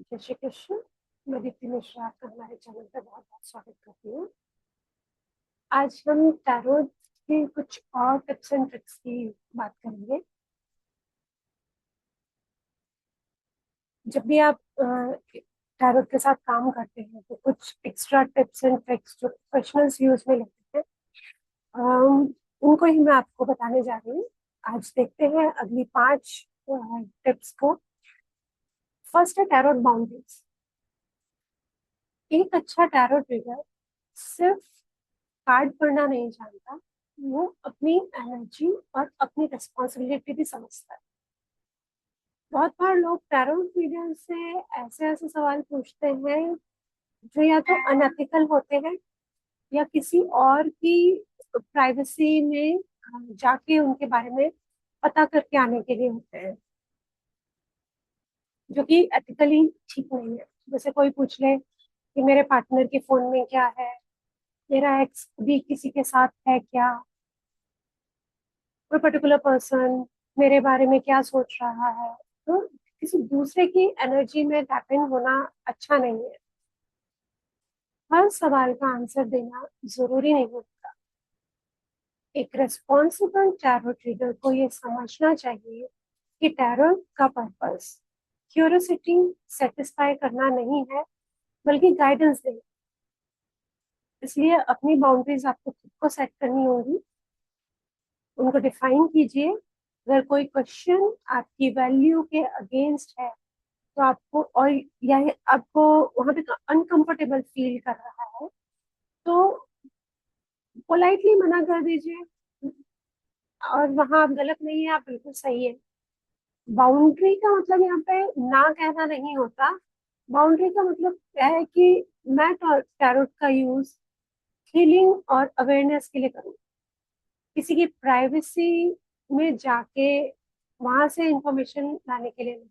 जय श्री कृष्ण। मैं दीप्ति मिश्रा आपका हमारे चैनल पे बहुत बहुत स्वागत करती हूँ। आज हम टैरो की कुछ और टिप्स एंड ट्रिक्स की बात करेंगे। जब भी आप टैरो के साथ काम करते हैं तो कुछ एक्स्ट्रा टिप्स एंड ट्रिक्स जो प्रोफेशनल्स यूज में लेते हैं, उनको ही मैं आपको बताने जा रही हूँ। आज देखते हैं अगली 5 टिप्स को। फर्स्ट है टैरो बाउंड्रीज। एक अच्छा टैरो रीडर सिर्फ कार्ड पढ़ना नहीं जानता, वो अपनी एनर्जी और अपनी रिस्पॉन्सिबिलिटी भी समझता है। बहुत बार लोग टैरो रीडर से ऐसे ऐसे सवाल पूछते हैं जो या तो अनएथिकल होते हैं या किसी और की प्राइवेसी में जाके उनके बारे में पता करके आने के लिए होते हैं, जो कि एथिकली ठीक नहीं है। जैसे कोई पूछ ले कि मेरे पार्टनर के फोन में क्या है, मेरा एक्स भी किसी के साथ है क्या, कोई पर्टिकुलर पर्सन मेरे बारे में क्या सोच रहा है। तो किसी दूसरे की एनर्जी में टैप इन होना अच्छा नहीं है। हर सवाल का आंसर देना जरूरी नहीं होता। एक रेस्पॉन्सिबल टैरो रीडर को ये समझना चाहिए कि टैरो का पर्पस क्यूरियोसिटी सेटिस्फाई करना नहीं है, बल्कि गाइडेंस देना। इसलिए अपनी बाउंड्रीज आपको खुद को सेट करनी होगी, उनको डिफाइन कीजिए। अगर कोई क्वेश्चन आपकी वैल्यू के अगेंस्ट है तो आपको, और या आपको वहां पे अनकंफर्टेबल फील कर रहा है, तो पोलाइटली मना कर दीजिए। और वहां आप गलत नहीं है, आप बिल्कुल सही है। बाउंड्री का मतलब यहाँ पे ना कहना नहीं होता। बाउंड्री का मतलब क्या है कि मैं टैरोट का यूज हीलिंग और अवेयरनेस के लिए करूँ, किसी की प्राइवेसी में जाके वहां से इंफॉर्मेशन लाने के लिए नहीं।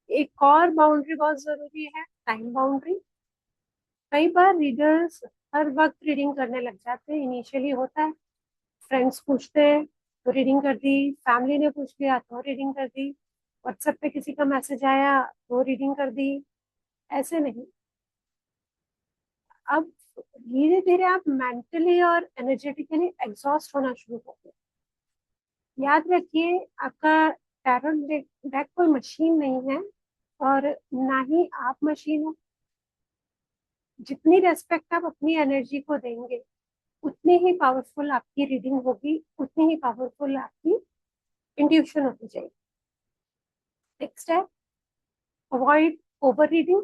एक और बाउंड्री बहुत जरूरी है, टाइम बाउंड्री। कई बार रीडर्स हर वक्त रीडिंग करने लग जाते हैं, इनिशियली होता है। फ्रेंड्स पूछते हैं तो रीडिंग कर दी, फैमिली ने पूछ लिया तो रीडिंग कर दी, व्हाट्सएप पे किसी का मैसेज आया तो रीडिंग कर दी। ऐसे नहीं। अब धीरे धीरे आप मेंटली और एनर्जेटिकली एग्जॉस्ट होना शुरू कर दो। याद रखिए, आपका टैरो डेक कोई मशीन नहीं है, और ना ही आप मशीन हो। जितनी रेस्पेक्ट आप अपनी एनर्जी को देंगे, उतनी ही पावरफुल आपकी रीडिंग होगी, उतनी ही पावरफुल आपकी इंट्यूशन होती जाएगी। नेक्स्ट है avoid over reading.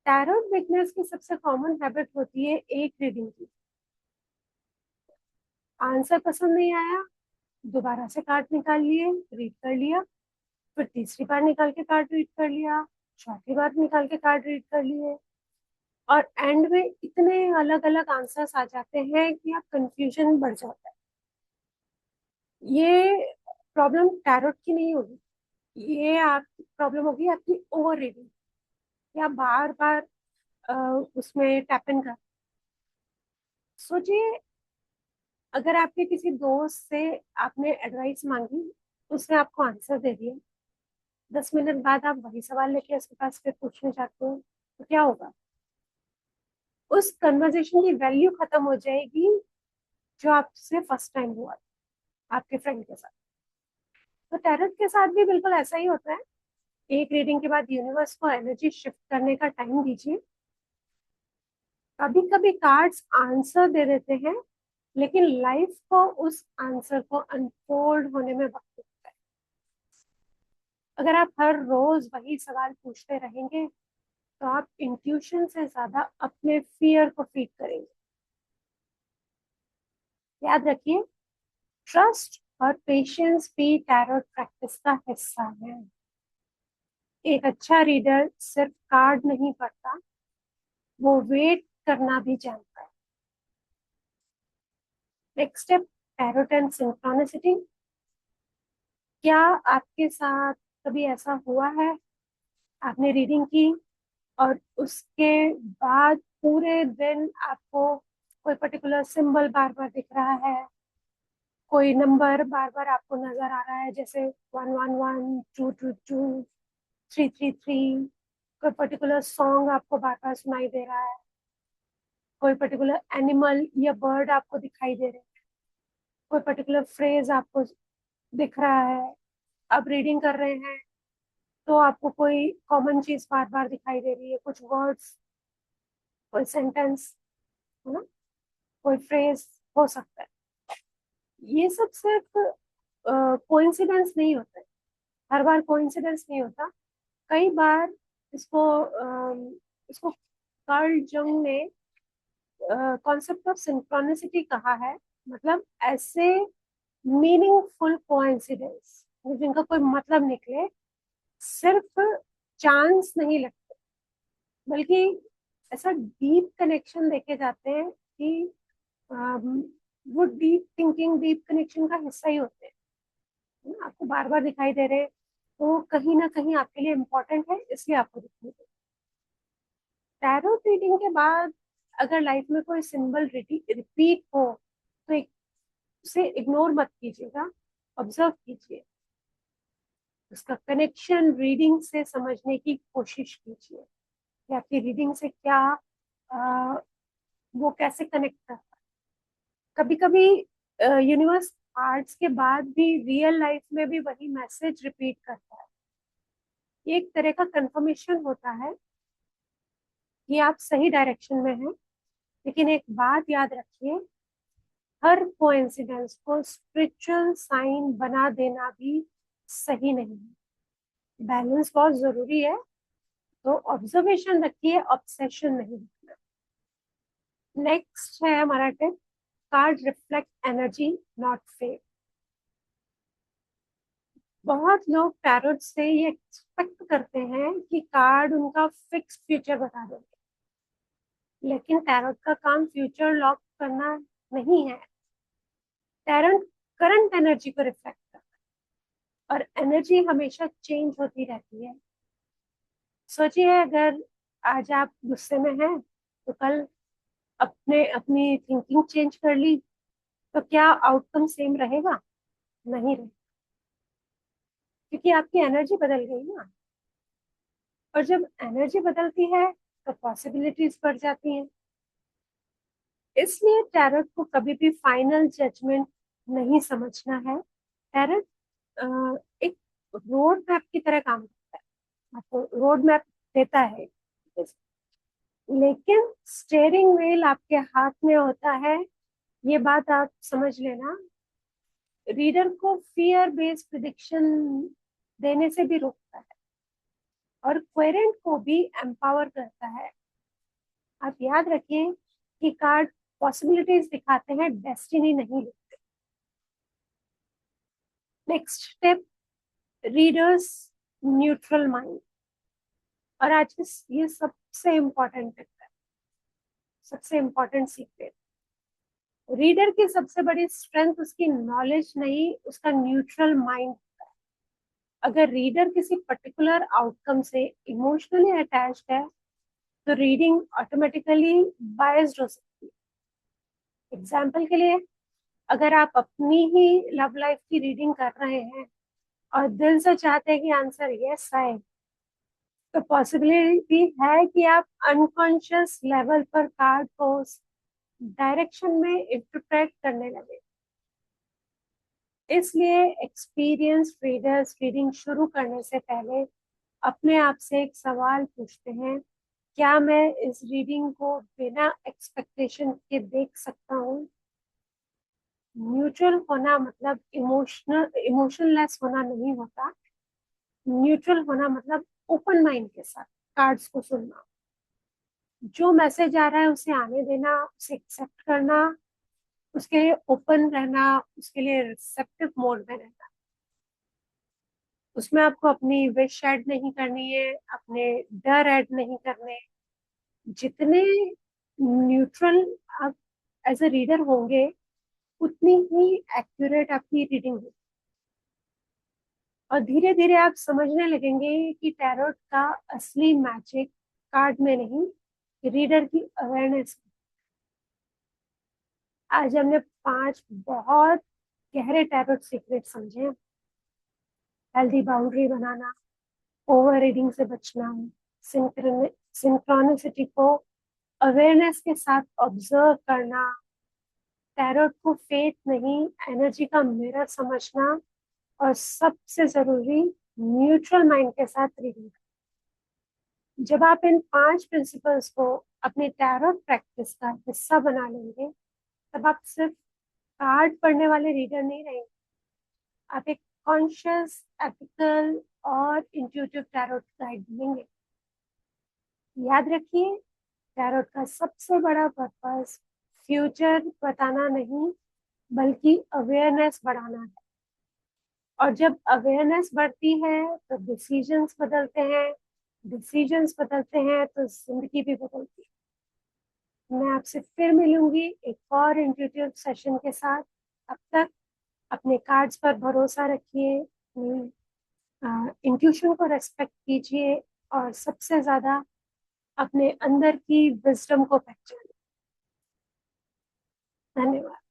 Tarot beginners की सबसे कॉमन हैबिट होती है एक रीडिंग की। आंसर पसंद नहीं आया, दोबारा से कार्ड निकाल लिए, रीड कर लिया, फिर तीसरी बार निकाल के कार्ड रीड कर लिया, चौथी बार निकाल के कार्ड रीड कर लिए, और एंड में इतने अलग अलग आंसर्स आ जाते हैं कि आप कंफ्यूजन बढ़ जाता है। ये प्रॉब्लम टैरोट की नहीं होगी, ये आपकी प्रॉब्लम होगी आपकी ओवर रीडिंग, या बार बार उसमें टैप इन कर। सोचिए, अगर आपके किसी दोस्त से आपने एडवाइस मांगी, उसने आपको आंसर दे दिया, 10 मिनट बाद आप वही सवाल लेके उसके पास फिर पूछने जाते हो, तो क्या होगा? उस कन्वर्जेशन की वैल्यू खत्म हो जाएगी जो आपसे फर्स्ट टाइम हुआ था आपके फ्रेंड के साथ। तो टैरोट के साथ भी बिल्कुल ऐसा ही होता है। एक रीडिंग के बाद यूनिवर्स को एनर्जी शिफ्ट करने का टाइम दीजिए। कभी कभी कार्ड्स आंसर दे देते हैं, लेकिन लाइफ को उस आंसर को अनफोल्ड होने में वक्त लगता है। अगर आप हर रोज वही सवाल पूछते रहेंगे तो आप इंट्यूशन से ज्यादा अपने फियर को फीड करेंगे। याद रखिए, ट्रस्ट और पेशेंस भी टैरोट प्रैक्टिस का हिस्सा है। एक अच्छा रीडर सिर्फ कार्ड नहीं पढ़ता, वो वेट करना भी जानता है। Next step, tarot and synchronicity. क्या आपके साथ कभी ऐसा हुआ है, आपने रीडिंग की और उसके बाद पूरे दिन आपको कोई पर्टिकुलर सिंबल बार बार दिख रहा है, कोई नंबर बार बार आपको नजर आ रहा है, जैसे 111, 222, 333, कोई पर्टिकुलर सॉन्ग आपको बार बार सुनाई दे रहा है, कोई पर्टिकुलर एनिमल या बर्ड आपको दिखाई दे रहे हैं, कोई पर्टिकुलर फ्रेज आपको दिख रहा है, आप रीडिंग कर रहे हैं तो आपको कोई कॉमन चीज बार बार दिखाई दे रही है, कुछ वर्ड्स, कोई सेंटेंस, है ना, कोई फ्रेज हो सकता है। ये सब सिर्फ कोइंसिडेंस नहीं होता है, हर बार कोइंसिडेंस नहीं होता। कई बार इसको इसको कार्ल जंग ने कॉन्सेप्ट ऑफ सिंक्रोनिसिटी कहा है, मतलब ऐसे मीनिंगफुल कोइंसिडेंस जिनका कोई मतलब निकले, सिर्फ चांस नहीं लगते, बल्कि ऐसा डीप कनेक्शन देखे जाते हैं कि वो डीप थिंकिंग, डीप कनेक्शन का हिस्सा ही होते हैं, है ना? आपको बार बार दिखाई दे रहे हैं तो कहीं ना कहीं आपके लिए इम्पोर्टेंट है, इसलिए आपको दिखाई दे। टैरो रीडिंग के बाद अगर लाइफ में कोई सिंबल रिपीट हो तो उसे इग्नोर मत कीजिएगा, ऑब्जर्व कीजिए, उसका कनेक्शन रीडिंग से समझने की कोशिश कीजिए कि आपकी रीडिंग से क्या आ, वो कैसे कनेक्ट करता है। कभी कभी यूनिवर्स आर्ट्स के बाद भी रियल लाइफ में भी वही मैसेज रिपीट करता है। ये एक तरह का कंफर्मेशन होता है कि आप सही डायरेक्शन में हैं। लेकिन एक बात याद रखिए, हर कोइंसिडेंस को स्पिरिचुअल साइन बना देना भी सही नहीं है। बैलेंस बहुत जरूरी है, तो ऑब्जर्वेशन रखिए, ऑब्सेशन नहीं रखना। नेक्स्ट है हमारा tip, card reflect energy not fate. बहुत लोग टैरोट से ये एक्सपेक्ट करते हैं कि कार्ड उनका फिक्स फ्यूचर बता देंगे, लेकिन टैरोट का काम फ्यूचर लॉक करना नहीं है। टैरोट करंट एनर्जी को रिफ्लेक्ट करता है, और एनर्जी हमेशा चेंज होती रहती है। सोचिए, अगर आज आप गुस्से में हैं तो कल अपने अपनी थिंकिंग चेंज कर ली तो क्या आउटकम सेम रहेगा? नहीं रहेगा, क्योंकि आपकी एनर्जी बदल गई ना। और जब एनर्जी बदलती है तो पॉसिबिलिटीज बढ़ जाती हैं। इसलिए टैरोट को कभी भी फाइनल जजमेंट नहीं समझना है। टैरोट एक रोड मैप की तरह काम करता है, आपको रोड मैप देता है, लेकिन स्टेयरिंग व्हील आपके हाथ में होता है। ये बात आप समझ लेना। रीडर को फियर बेस्ड प्रिडिक्शन देने से भी रोकता है, और क्वेरेंट को भी एम्पावर करता है। आप याद रखिए कि कार्ड पॉसिबिलिटीज दिखाते हैं, डेस्टिनी नहीं लिखते। Next tip, readers neutral mind. और आज ये सबसे इम्पोर्टेंट टिप है, सबसे इम्पोर्टेंट सीक्रेट। रीडर की सबसे बड़ी स्ट्रेंथ उसकी नॉलेज नहीं, उसका न्यूट्रल माइंड। अगर रीडर किसी पर्टिकुलर आउटकम से इमोशनली अटैच्ड है तो रीडिंग ऑटोमेटिकली बायस्ड हो सकती है। एग्जाम्पल के लिए, अगर आप अपनी ही लव लाइफ की रीडिंग कर रहे हैं और दिल से चाहते हैं कि आंसर यस आए, तो पॉसिबिलिटी है कि आप अनकॉन्शियस लेवल पर कार्ड को उस डायरेक्शन में इंटरप्रेट करने लगे। इसलिए एक्सपीरियंस रीडर्स रीडिंग शुरू करने से पहले अपने आप से एक सवाल पूछते हैं, क्या मैं इस रीडिंग को बिना एक्सपेक्टेशन के देख सकता हूँ? न्यूट्रल होना मतलब इमोशनलेस होना नहीं होता। न्यूट्रल होना मतलब ओपन माइंड के साथ कार्ड्स को सुनना, जो मैसेज आ रहा है उसे आने देना, उसे एक्सेप्ट करना, उसके लिए ओपन रहना, उसके लिए रिसेप्टिव मोड में रहना। उसमें आपको अपनी विश ऐड नहीं करनी है, अपने डर ऐड नहीं करने। जितने न्यूट्रल आप एज अ रीडर होंगे, उतनी ही एक्यूरेट आपकी रीडिंग होगी। और धीरे धीरे आप समझने लगेंगे कि टैरोट का असली मैजिक कार्ड में नहीं, रीडर की अवेयरनेस। आज हमने 5 बहुत गहरे टैरोट सीक्रेट समझे। हेल्दी बाउंड्री बनाना, ओवर रीडिंग से बचना, सिंक्रोनिसिटी को अवेयरनेस के साथ ऑब्जर्व करना, टैरोट को फेथ नहीं एनर्जी का मिरर समझना, और सबसे जरूरी न्यूट्रल माइंड के साथ रीडिंग। जब आप इन 5 प्रिंसिपल्स को अपनी टैरोट प्रैक्टिस का हिस्सा बना लेंगे, तब आप सिर्फ कार्ड पढ़ने वाले रीडर नहीं रहेंगे, आप एक कॉन्शियस, एथिकल और इंट्यूटिव टैरोट गाइड बनेंगे। याद रखिए, टैरोट का सबसे बड़ा पर्पस फ्यूचर बताना नहीं, बल्कि अवेयरनेस बढ़ाना है। और जब अवेयरनेस बढ़ती है तो डिसीजंस बदलते हैं, डिसीजंस बदलते हैं तो जिंदगी भी बदलती है। मैं आपसे फिर मिलूंगी एक और इंट्यूटिव सेशन के साथ। अब तक अपने कार्ड्स पर भरोसा रखिए, इंट्यूशन को रेस्पेक्ट कीजिए, और सबसे ज्यादा अपने अंदर की विजडम को पहचानिए। धन्यवाद।